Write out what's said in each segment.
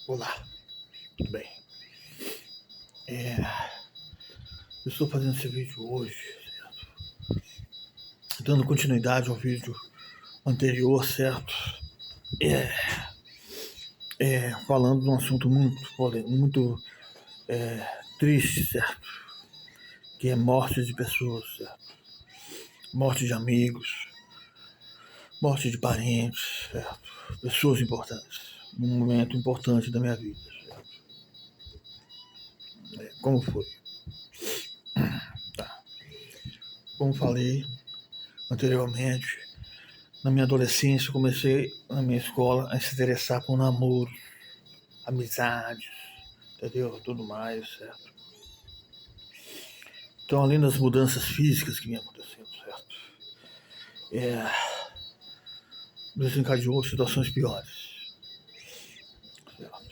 Olá, tudo bem? Eu estou fazendo esse vídeo hoje, certo? Dando continuidade ao vídeo anterior, certo? Falando de um assunto muito triste, certo? Que é morte de pessoas, certo? Morte de amigos, morte de parentes, certo? Pessoas importantes, num momento importante da minha vida, certo? Como foi? Tá. Como falei anteriormente, na minha adolescência, comecei na minha escola a se interessar por namoro, amizades, entendeu? Tudo mais, certo? Então, além das mudanças físicas que vinham acontecendo, certo? Desencadeou situações piores, certo?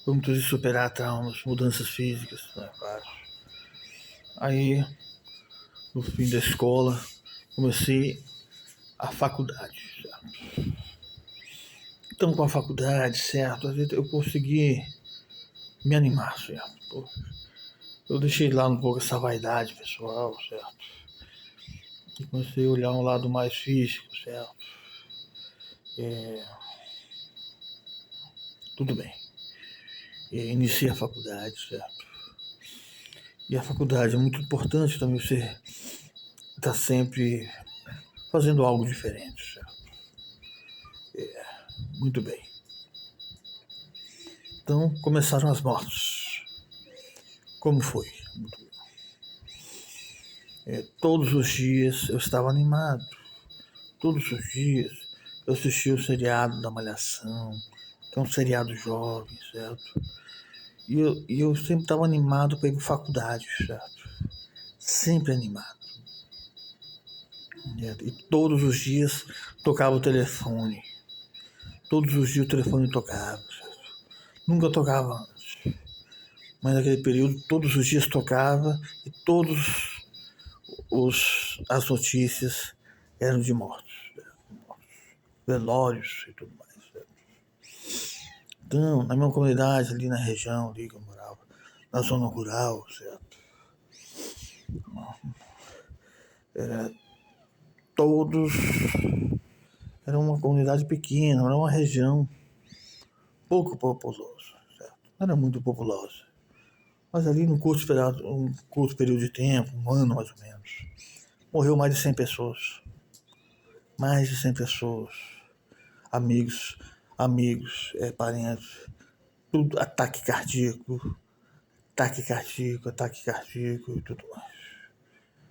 Vamos ter que superar traumas, mudanças físicas, né, claro. Aí, no fim da escola, comecei a faculdade, certo? Então, com a faculdade, certo, eu consegui me animar, certo? Eu deixei lá um pouco essa vaidade pessoal, certo? E comecei a olhar um lado mais físico, certo? Tudo bem. Iniciei a faculdade, certo? E a faculdade é muito importante também você estar sempre fazendo algo diferente, certo? Muito bem. Então, começaram as mortes. Como foi? Todos os dias eu estava animado. Todos os dias eu assistia o seriado da Malhação, que é um seriado jovem, certo? E eu sempre estava animado para ir para faculdade, certo? Sempre animado. E todos os dias tocava o telefone. Todos os dias o telefone tocava, certo? Nunca tocava antes. Mas naquele período todos os dias tocava e todas as notícias eram de mortos, velórios e tudo mais, certo? Então, na minha comunidade, ali na região ali que eu morava, na zona rural, certo? Todos. Era uma comunidade pequena, era uma região pouco populosa, certo? Não era muito populosa. Mas ali um curto período de tempo, um ano mais ou menos, morreu mais de 100 pessoas. Mais de 100 pessoas. Amigos, parentes, tudo, ataque cardíaco e tudo mais.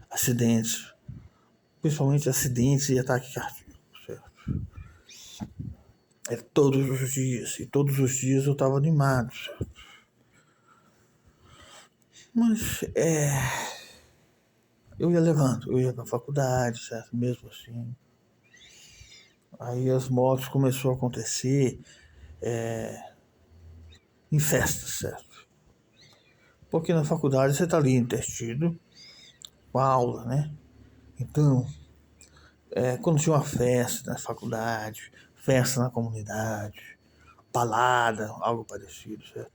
Acidentes, principalmente acidentes e ataque cardíaco, certo? Todos os dias, e todos os dias eu estava animado, certo? Mas eu ia levando, eu ia pra faculdade, certo? Mesmo assim. Aí as mortes começaram a acontecer em festas, certo? Porque na faculdade você está ali entretido com a aula, né? Então, quando tinha uma festa na faculdade, festa na comunidade, balada, algo parecido, certo?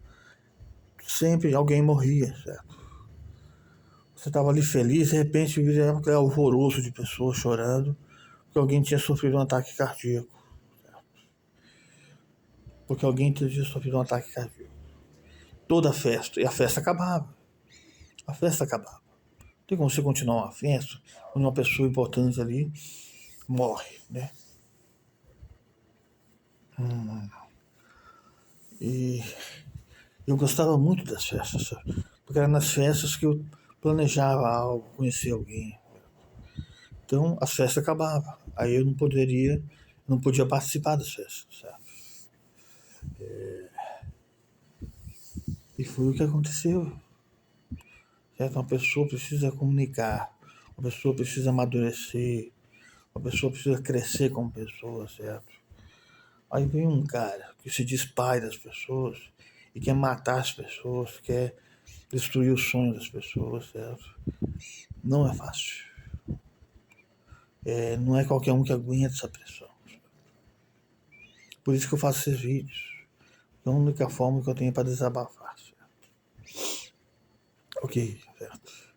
Sempre alguém morria, certo? Você estava ali feliz, de repente virava aquele alvoroço de pessoas chorando porque alguém tinha sofrido um ataque cardíaco. Certo? Porque alguém tinha sofrido um ataque cardíaco. Toda a festa, e a festa acabava. A festa acabava. Não tem como você continuar uma festa quando uma pessoa importante ali morre, né? E eu gostava muito das festas, sabe? Porque era nas festas que eu planejava algo, conhecia alguém. Então as festas acabavam. Aí eu não podia participar das festas, sabe? E foi o que aconteceu. Certo? Uma pessoa precisa comunicar, uma pessoa precisa amadurecer, uma pessoa precisa crescer como pessoa, certo? Aí vem um cara que se diz pai das pessoas e quer matar as pessoas, quer destruir os sonhos das pessoas, certo? Não é fácil. Não é qualquer um que aguenta essa pressão. Por isso que eu faço esses vídeos. É a única forma que eu tenho para desabafar, certo? Ok, certo.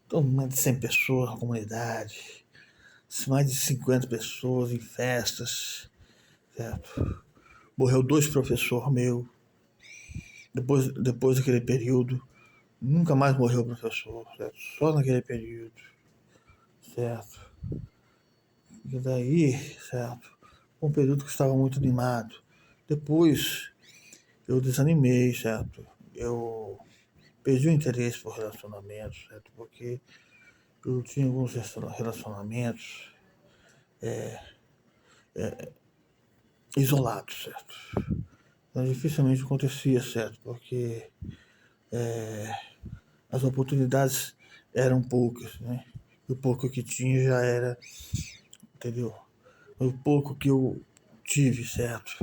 Então, mais de 100 pessoas na comunidade, mais de 50 pessoas em festas, certo? Morreu 2 professores meus. Depois daquele período, nunca mais morreu professor, certo? Só naquele período, certo? E daí, certo? Um período que estava muito animado. Depois, eu desanimei, certo? Eu perdi o interesse por relacionamentos, certo? Porque eu tinha alguns relacionamentos isolados, certo? Então, dificilmente acontecia, certo? Porque as oportunidades eram poucas, né? E o pouco que tinha já era, entendeu? O pouco que eu tive, certo?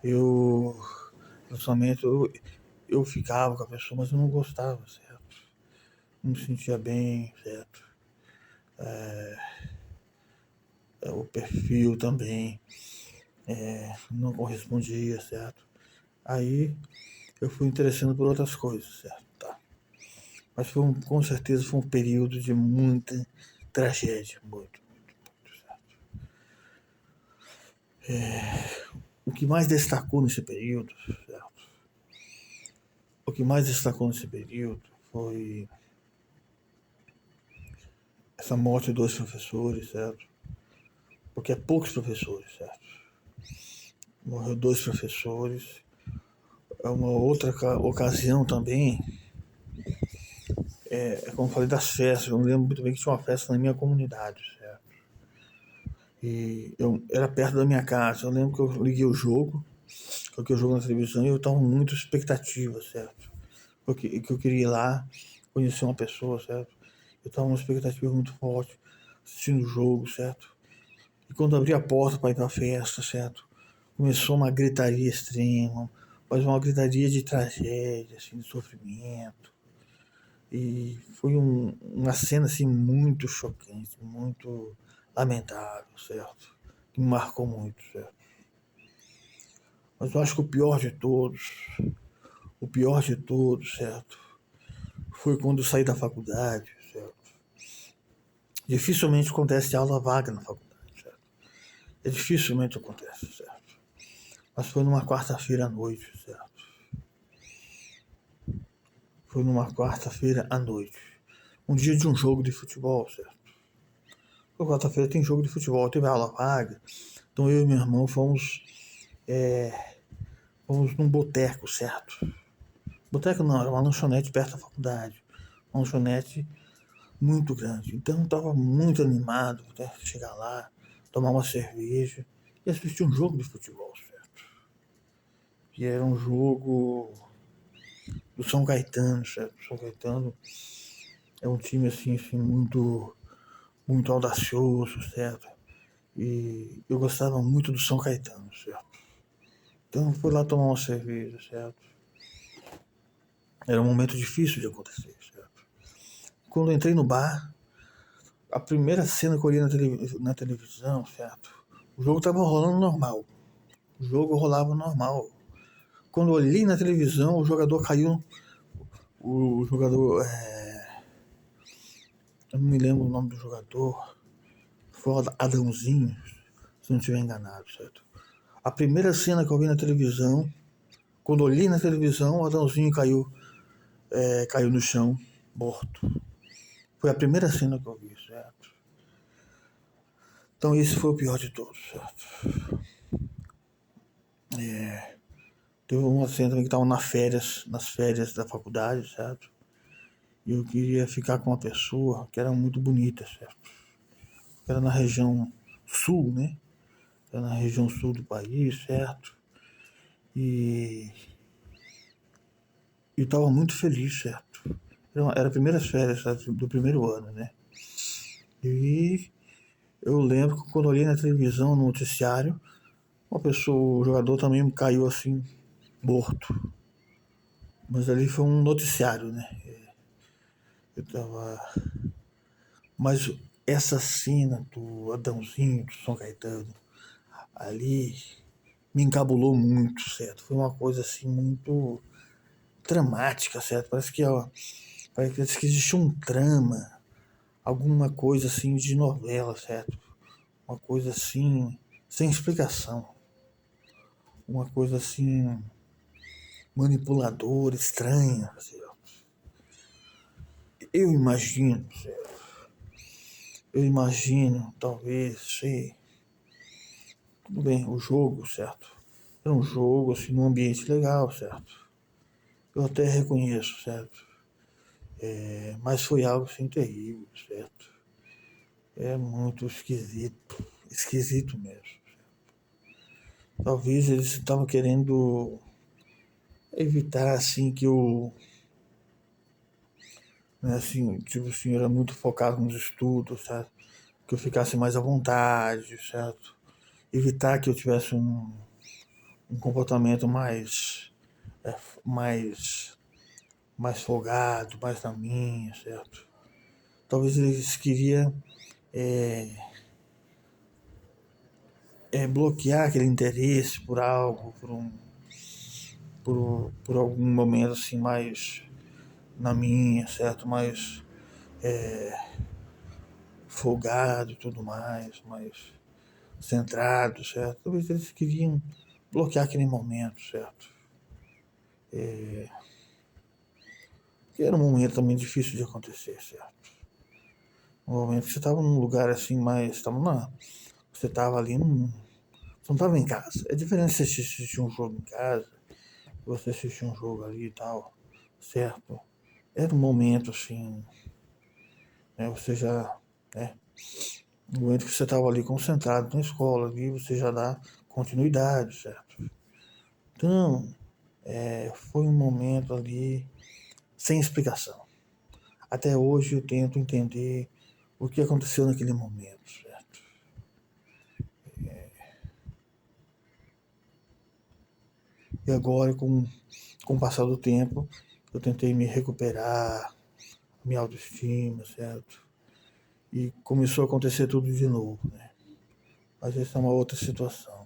Eu, relacionamento, eu ficava com a pessoa, mas eu não gostava, certo? Não me sentia bem, certo? O perfil também não correspondia, certo? Aí eu fui interessando por outras coisas, certo? Tá. Mas com certeza foi um período de muita tragédia, muito, certo? O que mais destacou nesse período, certo? O que mais destacou nesse período foi essa morte de 2 professores, certo? Porque é poucos professores, certo? Morreu 2 professores. É uma outra ocasião também, como eu falei, das festas. Eu me lembro muito bem que tinha uma festa na minha comunidade, certo? E era perto da minha casa. Eu lembro que eu liguei o jogo, coloquei o jogo na televisão e eu estava muito expectativa, certo? Porque que eu queria ir lá, conhecer uma pessoa, certo? Eu estava numa expectativa muito forte, assistindo o jogo, certo? E quando abri a porta para ir para a festa, certo? Começou uma gritaria extrema, mas uma gritaria de tragédia, assim, de sofrimento. E foi uma cena assim muito chocante, muito lamentável, certo? Que me marcou muito, certo? Mas eu acho que o pior de todos, certo? Foi quando eu saí da faculdade, certo? Dificilmente acontece aula vaga na faculdade, certo? Dificilmente acontece, certo? Mas foi numa quarta-feira à noite, certo? Foi numa quarta-feira à noite. Um dia de um jogo de futebol, certo? Porque quarta-feira tem jogo de futebol, teve aula vaga. Então eu e meu irmão fomos num boteco, certo? Boteco não, era uma lanchonete perto da faculdade. Uma lanchonete muito grande. Então eu estava muito animado até chegar lá, tomar uma cerveja e assistir um jogo de futebol, certo? Que era um jogo do São Caetano, certo? São Caetano é um time assim muito audacioso, certo? E eu gostava muito do São Caetano, certo? Então fui lá tomar uma cerveja, certo? Era um momento difícil de acontecer, certo? Quando eu entrei no bar, a primeira cena que eu olhei na televisão, certo? O jogo estava rolando normal. O jogo rolava normal. Quando eu olhei na televisão, o jogador caiu. O jogador. Eu não me lembro o nome do jogador. Foi o Adãozinho, se não estiver enganado, certo? A primeira cena que eu vi na televisão, quando eu olhei na televisão, o Adãozinho caiu no chão, morto. Foi a primeira cena que eu vi, certo? Então esse foi o pior de todos, certo? Teve uma cena também que estava nas férias da faculdade, certo? E eu queria ficar com uma pessoa que era muito bonita, certo? Era na região sul, né? Era na região sul do país, certo? E eu estava muito feliz, certo? Era a primeira férias, certo? Do primeiro ano, né? E eu lembro que quando eu olhei na televisão, no noticiário, uma pessoa, o jogador também caiu assim, morto. Mas ali foi um noticiário, né? Eu tava. Mas essa cena do Adãozinho, do São Caetano, ali, me encabulou muito, certo? Foi uma coisa assim muito dramática, certo? Parece que existia um trama, alguma coisa assim de novela, certo? Uma coisa assim sem explicação, uma coisa assim manipuladora, estranha, certo? Eu imagino, certo? Eu imagino, talvez, sei, tudo bem, o jogo, certo? Era um jogo assim num ambiente legal, certo? Eu até reconheço, certo? Mas foi algo assim terrível, certo? É muito esquisito, esquisito mesmo. Talvez eles estavam querendo evitar assim que eu, né, assim, tipo assim, era muito focado nos estudos, certo? Que eu ficasse mais à vontade, certo? Evitar que eu tivesse um comportamento é, mais, mais folgado, mais na minha, certo? Talvez eles queriam é, bloquear aquele interesse por algo, por algum momento assim mais na minha, certo? Mais folgado e tudo mais centrado, certo? Talvez eles queriam bloquear aquele momento, certo? Que era um momento também difícil de acontecer, certo? Um momento que você estava num lugar assim mais. Você estava ali num. Você não estava em casa. É diferente você assistir um jogo em casa, você assistir um jogo ali e tal, certo? Era um momento assim, né? Você já. Né? No momento que você estava ali concentrado na escola, ali você já dá continuidade, certo? Então, foi um momento ali sem explicação. Até hoje eu tento entender o que aconteceu naquele momento, certo? E agora, com o passar do tempo, eu tentei me recuperar, minha autoestima, certo? E começou a acontecer tudo de novo, né? Mas essa é uma outra situação.